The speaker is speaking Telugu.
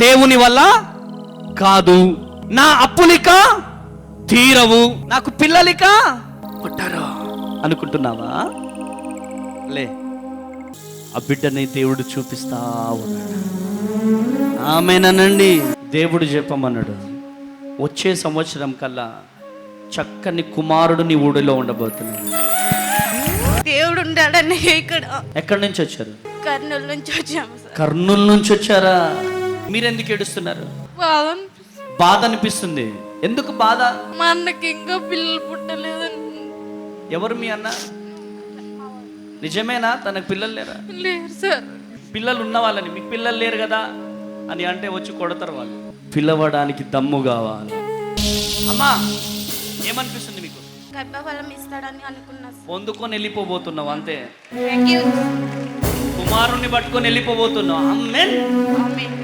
దేవుని వల్ల కాదు. నా అప్పులిక తీరవు, నాకు పిల్లలిక పుట్టరు అనుకుంటున్నావా? లే, ఆ బిడ్డని దేవుడు చూపిస్తా ఉన్నాడు. ఆమేనండి. దేవుడు చెప్పమన్నాడు, వచ్చే సంవత్సరం కల్లా చక్కని కుమారుడు నీ ఊడిలో ఉండబోతున్నాడు. దేవుడు ఉన్నాడని ఇక్కడ. ఎక్కడి నుంచి వచ్చారు? కర్నూలు నుంచి వచ్చాము సార్. కర్నూలు నుంచి వచ్చారా? మీరెందుకు ఏడుస్తున్నారు? బాధ అనిపిస్తుంది. ఎందుకు బాధ? మా అన్నకి ఇంకా పిల్లలు పుట్టలేదని. ఎవరు మీ అన్న? నిజమేనా తనకు పిల్లలు లేరా? లేరు సార్. పిల్లలు ఉన్న వాళ్ళని, మీకు పిల్లలు లేరు కదా అని అంటే వచ్చి కొడతారు వాళ్ళు. పిలవడానికి దమ్ము కావాలి. అమ్మా, ఏమనిపిస్తుంది మీకు? గర్భఫలం ఇస్తాడని అనుకున్నా సార్. పొందుకొని వెళ్ళిపోబోతున్నావు అంతే. థాంక్యూ. కుమారుణ్ణి పట్టుకొని వెళ్ళిపోబోతున్నావు. ఆమేన్. ఆమేన్.